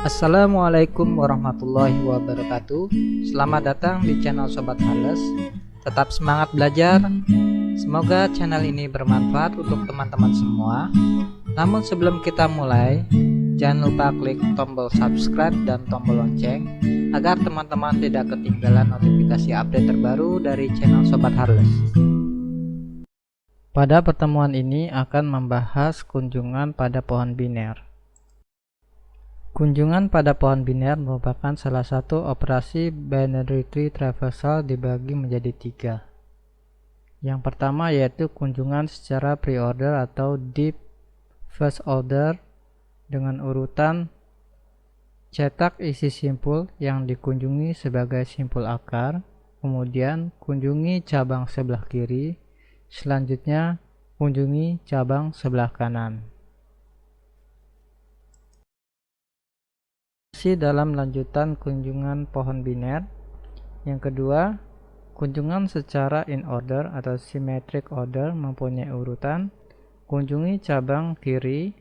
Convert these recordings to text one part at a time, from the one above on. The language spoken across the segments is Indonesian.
Assalamualaikum warahmatullahi wabarakatuh. Selamat datang di channel Sobat Hales. Tetap semangat belajar. Semoga channel ini bermanfaat untuk teman-teman semua. Namun sebelum kita mulai, jangan lupa klik tombol subscribe dan tombol lonceng agar teman-teman tidak ketinggalan notifikasi update terbaru dari channel Sobat Hales. Pada pertemuan ini akan membahas kunjungan pada pohon biner. Kunjungan pada pohon biner merupakan salah satu operasi binary tree traversal dibagi menjadi tiga. Yang pertama yaitu kunjungan secara pre-order atau deep first order dengan urutan cetak isi simpul yang dikunjungi sebagai simpul akar, kemudian kunjungi cabang sebelah kiri, selanjutnya kunjungi cabang sebelah kanan. Masih dalam lanjutan kunjungan pohon biner. Yang kedua, kunjungan secara in order atau symmetric order mempunyai urutan kunjungi cabang kiri,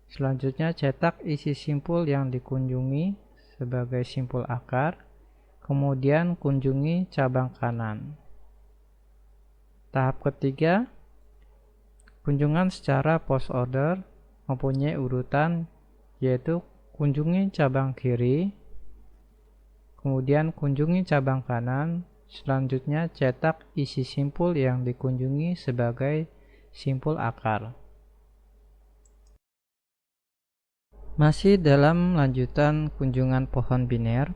selanjutnya cetak isi simpul yang dikunjungi sebagai simpul akar, kemudian kunjungi cabang kanan. Tahap ketiga, kunjungan secara post order mempunyai urutan yaitu kunjungi cabang kiri, kemudian kunjungi cabang kanan, selanjutnya cetak isi simpul yang dikunjungi sebagai simpul akar. Masih dalam lanjutan kunjungan pohon biner.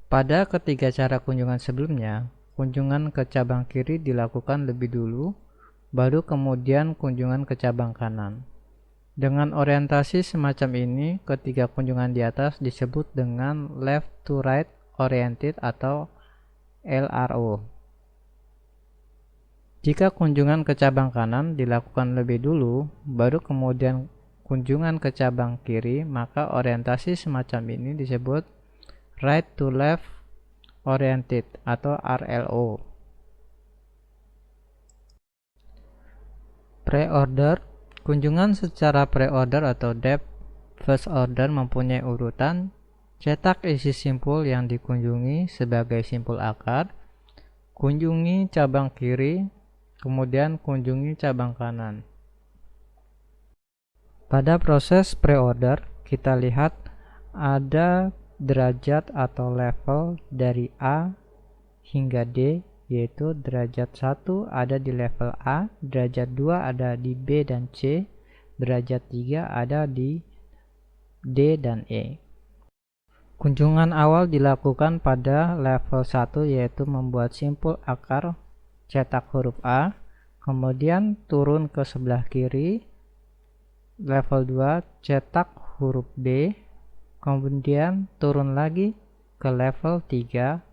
Pada ketiga cara kunjungan sebelumnya, kunjungan ke cabang kiri dilakukan lebih dulu, baru kemudian kunjungan ke cabang kanan. Dengan orientasi semacam ini, ketiga kunjungan di atas disebut dengan left to right oriented atau LRO. Jika kunjungan ke cabang kanan dilakukan lebih dulu, baru kemudian kunjungan ke cabang kiri, maka orientasi semacam ini disebut right to left oriented atau RLO. Pre-order. Kunjungan secara pre-order atau depth first order mempunyai urutan cetak isi simpul yang dikunjungi sebagai simpul akar, kunjungi cabang kiri, kemudian kunjungi cabang kanan. Pada proses pre-order, kita lihat ada derajat atau level dari A hingga D, yaitu derajat 1 ada di level A, derajat 2 ada di B dan C, derajat 3 ada di D dan E. Kunjungan awal dilakukan pada level 1 yaitu membuat simpul akar cetak huruf A, kemudian turun ke sebelah kiri, level 2 cetak huruf B, kemudian turun lagi ke level 3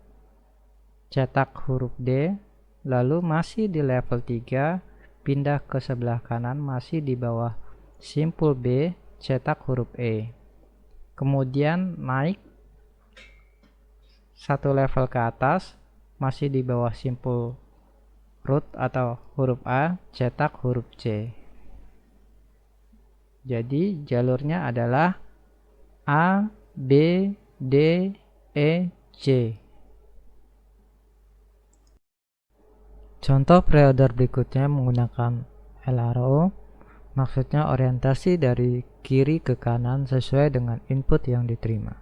cetak huruf D, lalu masih di level 3 pindah ke sebelah kanan masih di bawah simpul B cetak huruf E, kemudian naik satu level ke atas masih di bawah simpul root atau huruf A cetak huruf C. Jadi jalurnya adalah A, B, D, E, C. Contoh pre-order berikutnya menggunakan LRO, maksudnya orientasi dari kiri ke kanan sesuai dengan input yang diterima.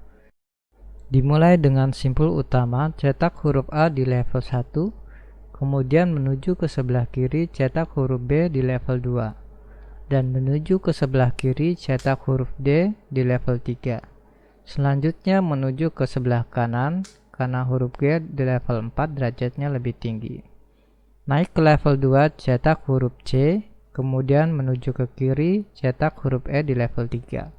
Dimulai dengan simpul utama cetak huruf A di level 1, kemudian menuju ke sebelah kiri cetak huruf B di level 2, dan menuju ke sebelah kiri cetak huruf D di level 3. Selanjutnya menuju ke sebelah kanan karena huruf G di level 4 derajatnya lebih tinggi. Naik ke level 2 cetak huruf C, kemudian menuju ke kiri cetak huruf E di level 3.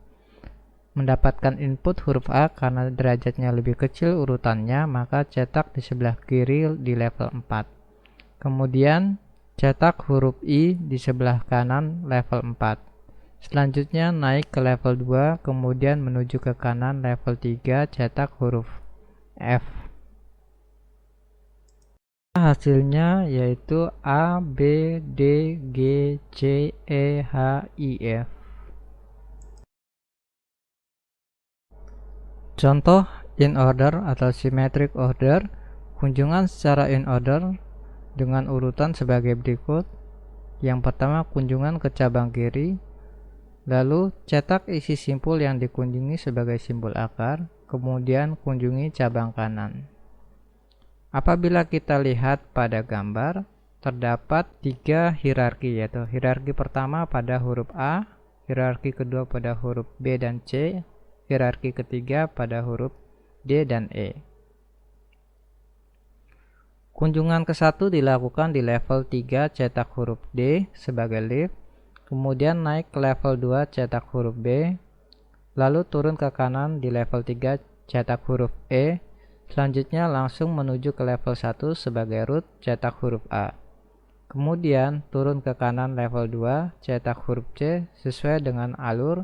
Mendapatkan input huruf A karena derajatnya lebih kecil urutannya, maka cetak di sebelah kiri di level 4. Kemudian cetak huruf I di sebelah kanan level 4. Selanjutnya naik ke level 2, kemudian menuju ke kanan level 3 cetak huruf F. Hasilnya yaitu A, B, D, G, C, E, H, I, F. Contoh in order atau symmetric order, kunjungan secara in order dengan urutan sebagai berikut. Yang pertama, kunjungan ke cabang kiri, lalu cetak isi simpul yang dikunjungi sebagai simpul akar, kemudian kunjungi cabang kanan. Apabila kita lihat pada gambar, terdapat 3 hierarki, yaitu hierarki pertama pada huruf A, hierarki kedua pada huruf B dan C, hierarki ketiga pada huruf D dan E. Kunjungan ke-1 dilakukan di level 3 cetak huruf D sebagai lift, kemudian naik ke level 2 cetak huruf B, lalu turun ke kanan di level 3 cetak huruf E, selanjutnya langsung menuju ke level 1 sebagai root cetak huruf A. Kemudian turun ke kanan level 2 cetak huruf C sesuai dengan alur,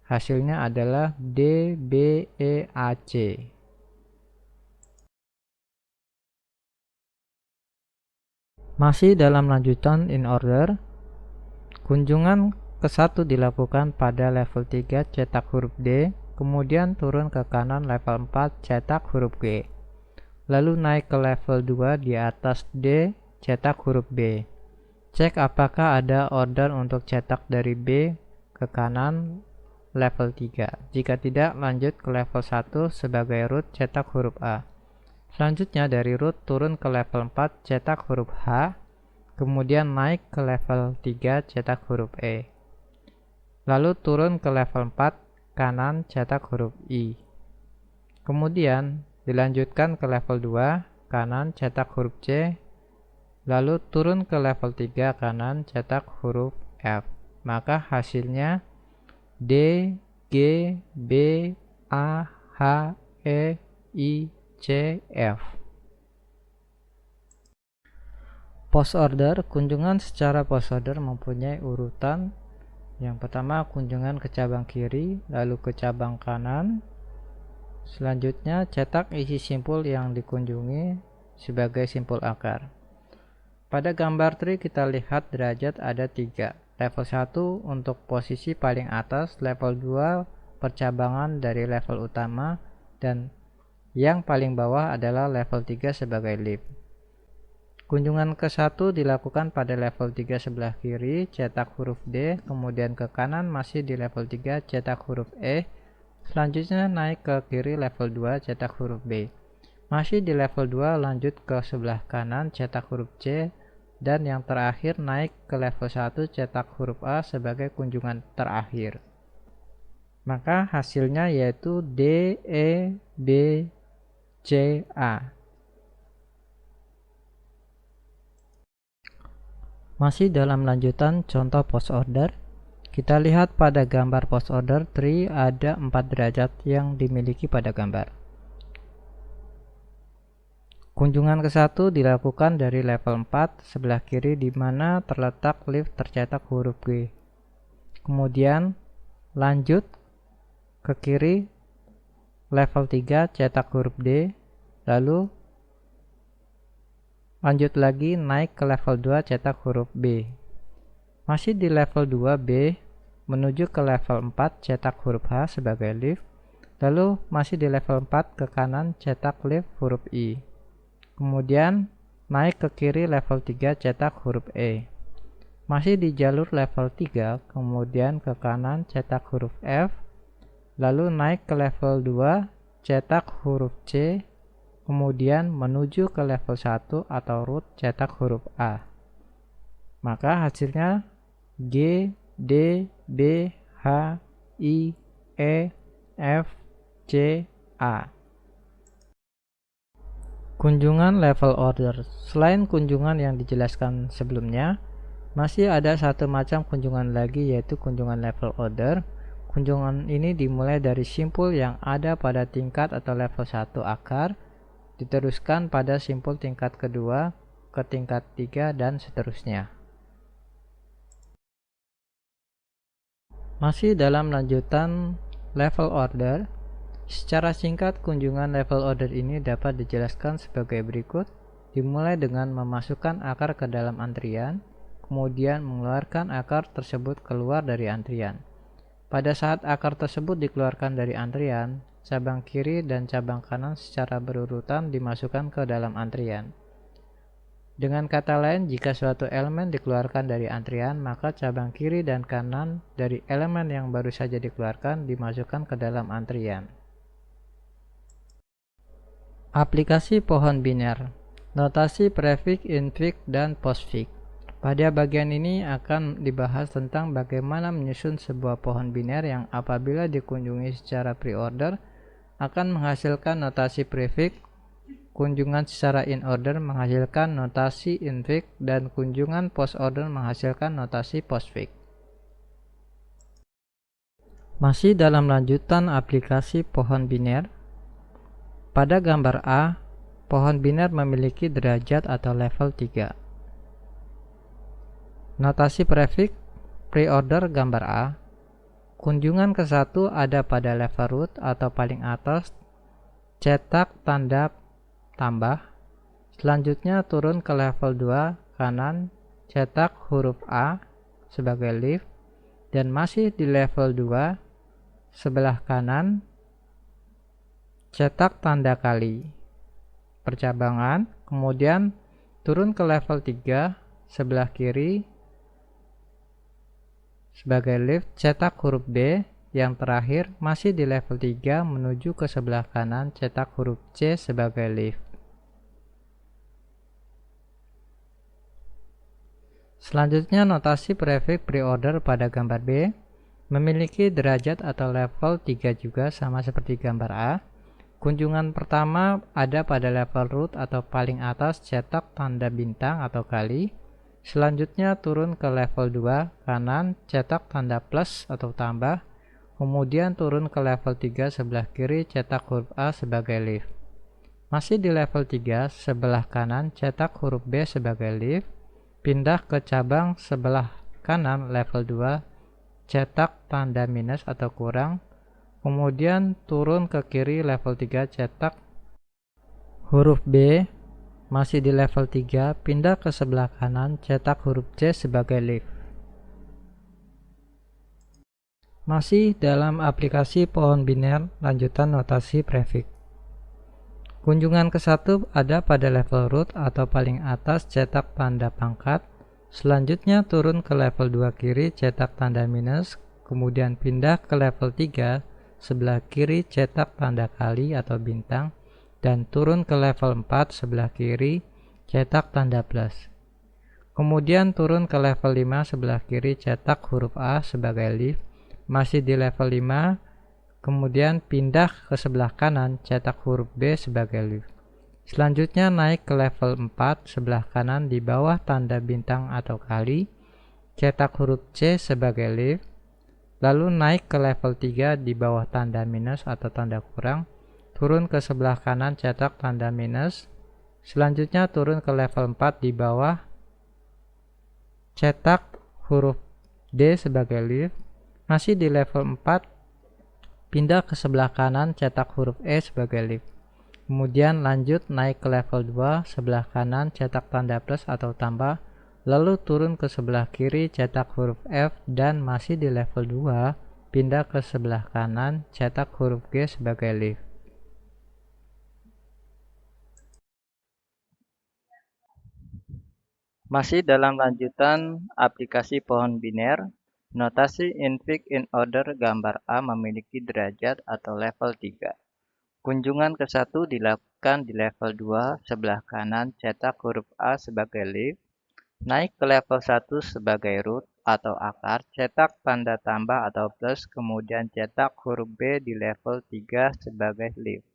hasilnya adalah D, B, E, A, C. Masih dalam lanjutan in order, kunjungan ke-1 dilakukan pada level 3 cetak huruf D, kemudian turun ke kanan level 4 cetak huruf G, lalu naik ke level 2 di atas D cetak huruf B. Cek apakah ada order untuk cetak dari B ke kanan level 3. Jika tidak, lanjut ke level 1 sebagai root cetak huruf A. Selanjutnya dari root turun ke level 4 cetak huruf H, kemudian naik ke level 3 cetak huruf E. Lalu turun ke level 4 kanan cetak huruf I. Kemudian dilanjutkan ke level 2 kanan cetak huruf C, lalu turun ke level 3 kanan cetak huruf F. Maka hasilnya D, G, B, A, H, E, I, C, F. Post order, kunjungan secara post order mempunyai urutan. Yang pertama, kunjungan ke cabang kiri, lalu ke cabang kanan. Selanjutnya, cetak isi simpul yang dikunjungi sebagai simpul akar. Pada gambar tree kita lihat derajat ada 3. Level 1 untuk posisi paling atas, level 2 percabangan dari level utama, dan yang paling bawah adalah level 3 sebagai lift. Kunjungan ke-1 dilakukan pada level 3 sebelah kiri, cetak huruf D, kemudian ke kanan masih di level 3, cetak huruf E, selanjutnya naik ke kiri level 2, cetak huruf B. Masih di level 2, lanjut ke sebelah kanan, cetak huruf C, dan yang terakhir naik ke level 1, cetak huruf A sebagai kunjungan terakhir. Maka hasilnya yaitu D, E, B, C, A. Masih dalam lanjutan contoh post order, kita lihat pada gambar post order tree ada 4 derajat yang dimiliki pada gambar. Kunjungan ke-1 dilakukan dari level 4 sebelah kiri di mana terletak lift tercetak huruf G. Kemudian lanjut ke kiri level 3 cetak huruf D, lalu lanjut lagi naik ke level 2 cetak huruf B. Masih di level 2 B menuju ke level 4 cetak huruf H sebagai lift, lalu masih di level 4 ke kanan cetak lift huruf I. Kemudian naik ke kiri level 3 cetak huruf E. Masih di jalur level 3, kemudian ke kanan cetak huruf F, lalu naik ke level 2 cetak huruf C, kemudian menuju ke level 1 atau root cetak huruf A. Maka hasilnya G, D, B, H, I, E, F, C, A. Kunjungan level order. Selain kunjungan yang dijelaskan sebelumnya, masih ada satu macam kunjungan lagi, yaitu kunjungan level order. Kunjungan ini dimulai dari simpul yang ada pada tingkat atau level 1 akar, diteruskan pada simpul tingkat kedua ke tingkat 3 dan seterusnya. Masih dalam lanjutan level order, secara singkat kunjungan level order ini dapat dijelaskan sebagai berikut. Dimulai dengan memasukkan akar ke dalam antrian, kemudian mengeluarkan akar tersebut keluar dari antrian. Pada saat akar tersebut dikeluarkan dari antrian, cabang kiri dan cabang kanan secara berurutan dimasukkan ke dalam antrian. Dengan kata lain, jika suatu elemen dikeluarkan dari antrian, maka cabang kiri dan kanan dari elemen yang baru saja dikeluarkan dimasukkan ke dalam antrian. Aplikasi pohon biner, notasi prefix, infix, dan postfix. Pada bagian ini akan dibahas tentang bagaimana menyusun sebuah pohon biner yang apabila dikunjungi secara pre-order akan menghasilkan notasi prefix, kunjungan secara in-order menghasilkan notasi infix, dan kunjungan post-order menghasilkan notasi postfix. Masih dalam lanjutan aplikasi pohon biner, pada gambar A, pohon biner memiliki derajat atau level 3. Notasi prefix pre-order gambar A, kunjungan ke 1 ada pada level root atau paling atas, cetak tanda tambah. Selanjutnya turun ke level 2 kanan, cetak huruf A sebagai leaf, dan masih di level 2 sebelah kanan, cetak tanda kali percabangan, kemudian turun ke level 3 sebelah kiri sebagai leaf, cetak huruf D, yang terakhir masih di level 3 menuju ke sebelah kanan, cetak huruf C sebagai leaf. Selanjutnya notasi prefix pre-order pada gambar B memiliki derajat atau level 3 juga sama seperti gambar A. Kunjungan pertama ada pada level root atau paling atas, cetak tanda bintang atau kali. Selanjutnya turun ke level 2 kanan, cetak tanda plus atau tambah. Kemudian turun ke level 3 sebelah kiri, cetak huruf A sebagai leaf. Masih di level 3 sebelah kanan, cetak huruf B sebagai leaf. Pindah ke cabang sebelah kanan level 2, cetak tanda minus atau kurang. Kemudian turun ke kiri level 3, cetak huruf B. Masih di level 3, pindah ke sebelah kanan, cetak huruf C sebagai leaf. Masih dalam aplikasi pohon biner, lanjutan notasi prefix. Kunjungan ke 1 ada pada level root atau paling atas, cetak tanda pangkat. Selanjutnya turun ke level 2 kiri, cetak tanda minus. Kemudian pindah ke level 3 sebelah kiri, cetak tanda kali atau bintang, dan turun ke level 4 sebelah kiri, cetak tanda plus. Kemudian turun ke level 5 sebelah kiri, cetak huruf A sebagai leaf. Masih di level 5, kemudian pindah ke sebelah kanan, cetak huruf B sebagai leaf. Selanjutnya naik ke level 4 sebelah kanan di bawah tanda bintang atau kali, cetak huruf C sebagai leaf. Lalu naik ke level 3 di bawah tanda minus atau tanda kurang, turun ke sebelah kanan, cetak tanda minus. Selanjutnya turun ke level 4 di bawah, cetak huruf D sebagai leaf. Masih di level 4, pindah ke sebelah kanan, cetak huruf E sebagai leaf. Kemudian lanjut naik ke level 2 sebelah kanan, cetak tanda plus atau tambah. Lalu turun ke sebelah kiri, cetak huruf F, dan masih di level 2, pindah ke sebelah kanan, cetak huruf G sebagai leaf. Masih dalam lanjutan aplikasi pohon biner, notasi infix in order gambar A memiliki derajat atau level 3. Kunjungan ke 1 dilakukan di level 2 sebelah kanan, cetak huruf A sebagai leaf. Naik ke level 1 sebagai root atau akar, cetak tanda tambah atau plus, kemudian cetak huruf B di level 3 sebagai leaf.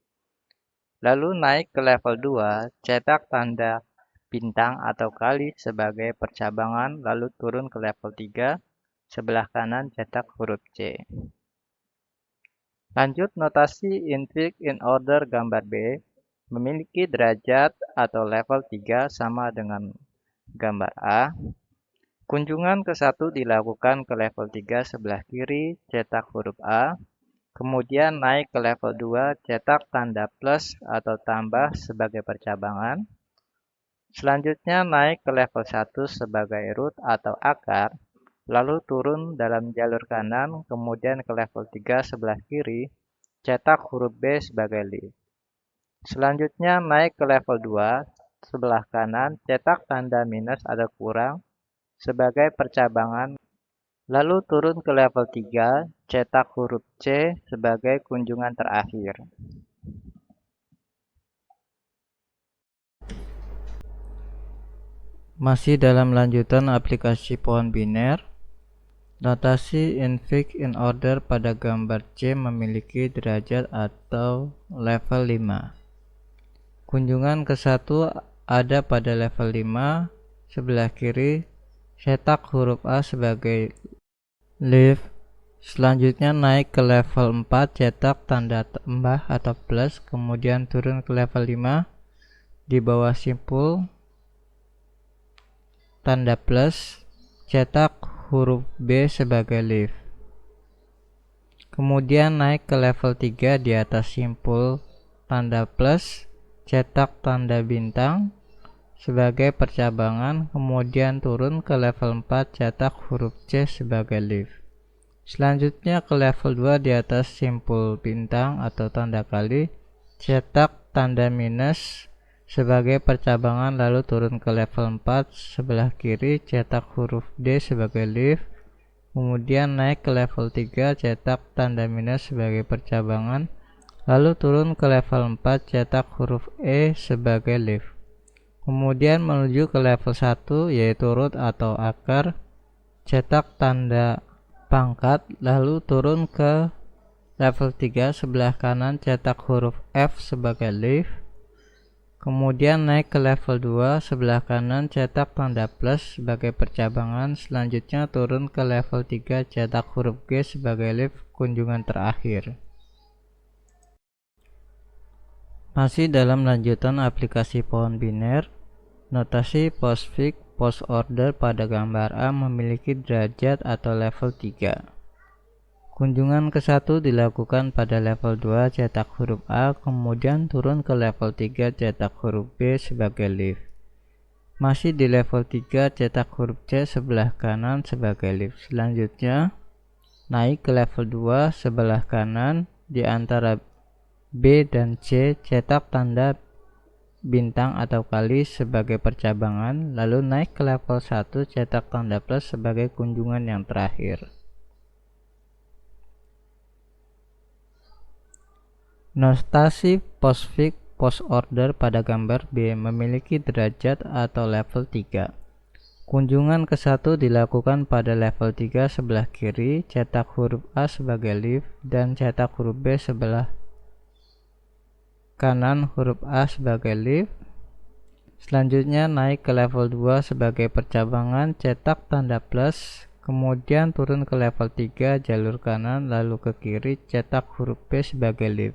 Lalu naik ke level 2, cetak tanda bintang atau kali sebagai percabangan, lalu turun ke level 3, sebelah kanan cetak huruf C. Lanjut notasi infix in order gambar B memiliki derajat atau level 3 sama dengan gambar A. Kunjungan ke 1 dilakukan ke level 3 sebelah kiri, cetak huruf A. Kemudian naik ke level 2, cetak tanda plus atau tambah sebagai percabangan. Selanjutnya naik ke level 1 sebagai root atau akar, lalu turun dalam jalur kanan, kemudian ke level 3 sebelah kiri, cetak huruf B sebagai leaf. Selanjutnya naik ke level 2, sebelah kanan cetak tanda minus atau kurang sebagai percabangan. Lalu turun ke level 3, cetak huruf C sebagai kunjungan terakhir. Masih dalam lanjutan aplikasi pohon biner, notasi infix in order pada gambar C memiliki derajat atau level 5. Kunjungan ke 1 ada pada level 5, sebelah kiri cetak huruf A sebagai leaf. Selanjutnya naik ke level 4, cetak tanda tambah atau plus, kemudian turun ke level 5, di bawah simpul tanda plus, cetak huruf B sebagai leaf. Kemudian naik ke level 3, di atas simpul tanda plus, cetak tanda bintang sebagai percabangan, kemudian turun ke level 4, cetak huruf C sebagai leaf. Selanjutnya ke level 2, di atas simpul bintang atau tanda kali, cetak tanda minus sebagai percabangan, lalu turun ke level 4, sebelah kiri cetak huruf D sebagai leaf. Kemudian naik ke level 3, cetak tanda minus sebagai percabangan, lalu turun ke level 4, cetak huruf E sebagai leaf. Kemudian menuju ke level 1, yaitu root atau akar, cetak tanda pangkat, lalu turun ke level 3, sebelah kanan cetak huruf F sebagai leaf. Kemudian naik ke level 2, sebelah kanan cetak tanda plus sebagai percabangan. Selanjutnya turun ke level 3, cetak huruf G sebagai leaf, kunjungan terakhir. Masih dalam lanjutan aplikasi pohon biner, notasi postfix post order pada gambar A memiliki derajat atau level 3. Kunjungan ke 1 dilakukan pada level 2, cetak huruf A, kemudian turun ke level 3, cetak huruf B sebagai leaf. Masih di level 3, cetak huruf C sebelah kanan sebagai leaf. Selanjutnya naik ke level 2, sebelah kanan di antara B dan C, cetak tanda bintang atau kali sebagai percabangan, lalu naik ke level 1, cetak tanda plus sebagai kunjungan yang terakhir. Notasi postfix post order pada gambar B memiliki derajat atau level 3. Kunjungan ke 1 dilakukan pada level 3, sebelah kiri cetak huruf A sebagai leaf dan cetak huruf B sebelah kanan huruf A sebagai leaf. Selanjutnya naik ke level 2, sebagai percabangan cetak tanda plus, kemudian turun ke level 3, jalur kanan, lalu ke kiri cetak huruf B sebagai leaf.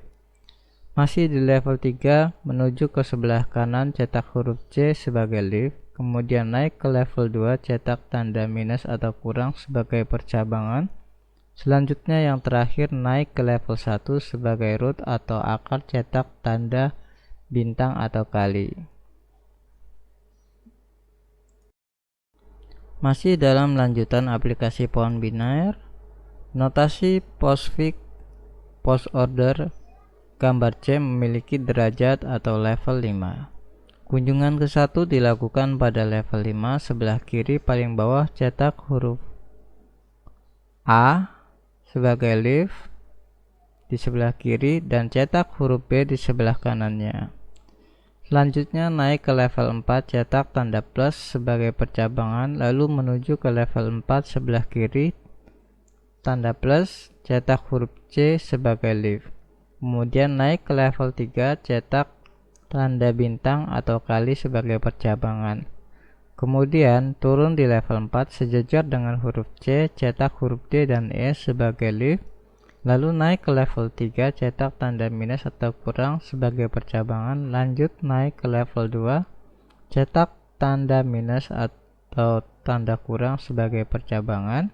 Masih di level 3, menuju ke sebelah kanan cetak huruf C sebagai leaf, kemudian naik ke level 2, cetak tanda minus atau kurang sebagai percabangan. Selanjutnya yang terakhir naik ke level 1 sebagai root atau akar, cetak tanda bintang atau kali. Masih dalam lanjutan aplikasi pohon biner, notasi postfix post order gambar C memiliki derajat atau level 5. Kunjungan ke 1 dilakukan pada level 5, sebelah kiri paling bawah cetak huruf A sebagai leaf di sebelah kiri dan cetak huruf B di sebelah kanannya. Selanjutnya naik ke level 4, cetak tanda plus sebagai percabangan, lalu menuju ke level 4, sebelah kiri tanda plus, cetak huruf C sebagai leaf. Kemudian naik ke level 3, cetak tanda bintang atau kali sebagai percabangan. Kemudian turun di level 4 sejajar dengan huruf C, cetak huruf D dan E sebagai leaf. Lalu naik ke level 3, cetak tanda minus atau kurang sebagai percabangan. Lanjut naik ke level 2, cetak tanda minus atau tanda kurang sebagai percabangan.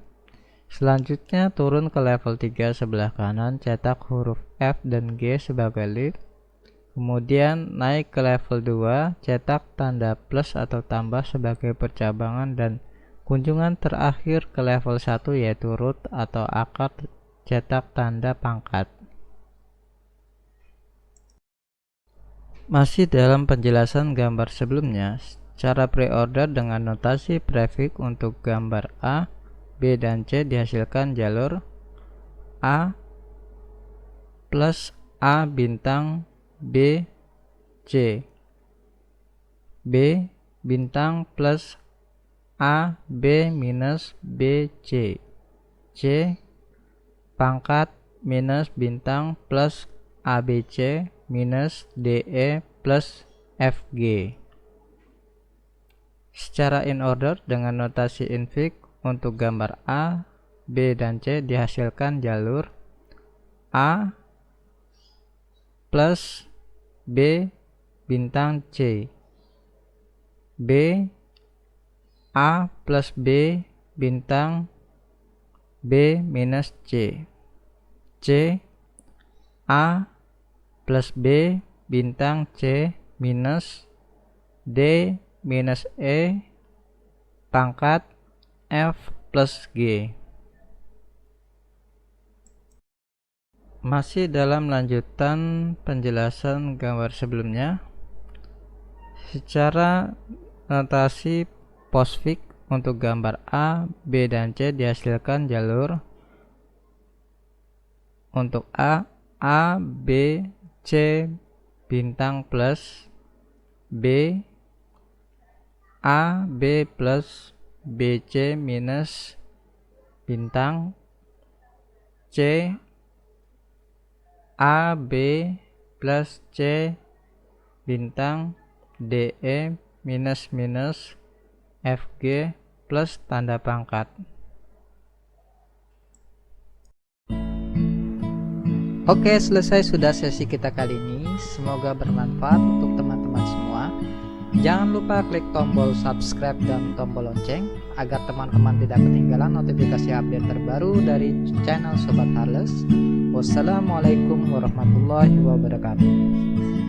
Selanjutnya turun ke level 3, sebelah kanan cetak huruf F dan G sebagai leaf. Kemudian naik ke level 2, cetak tanda plus atau tambah sebagai percabangan, dan kunjungan terakhir ke level 1 yaitu root atau akar, cetak tanda pangkat. Masih dalam penjelasan gambar sebelumnya, cara pre-order dengan notasi prefix untuk gambar A, B, dan C dihasilkan jalur A plus A bintang B, C, B bintang plus A, B minus B, C, C pangkat minus bintang plus ABC minus DE plus FG. Secara in order dengan notasi infix untuk gambar A, B, dan C dihasilkan jalur A plus B bintang C, B A plus B bintang B minus C, C A plus B bintang C minus D minus E pangkat F plus G. Masih dalam lanjutan penjelasan gambar sebelumnya, secara notasi postfix untuk gambar A, B, dan C dihasilkan jalur untuk A, B, C bintang plus B, A, B plus BC minus bintang C, A, B plus C bintang DE minus minus FG plus tanda pangkat. Oke, selesai sudah sesi kita kali ini. Semoga bermanfaat untuk teman-teman semua. Jangan lupa klik tombol subscribe dan tombol lonceng agar teman-teman tidak ketinggalan notifikasi update terbaru dari channel Sobat Harless. Wassalamualaikum warahmatullahi wabarakatuh.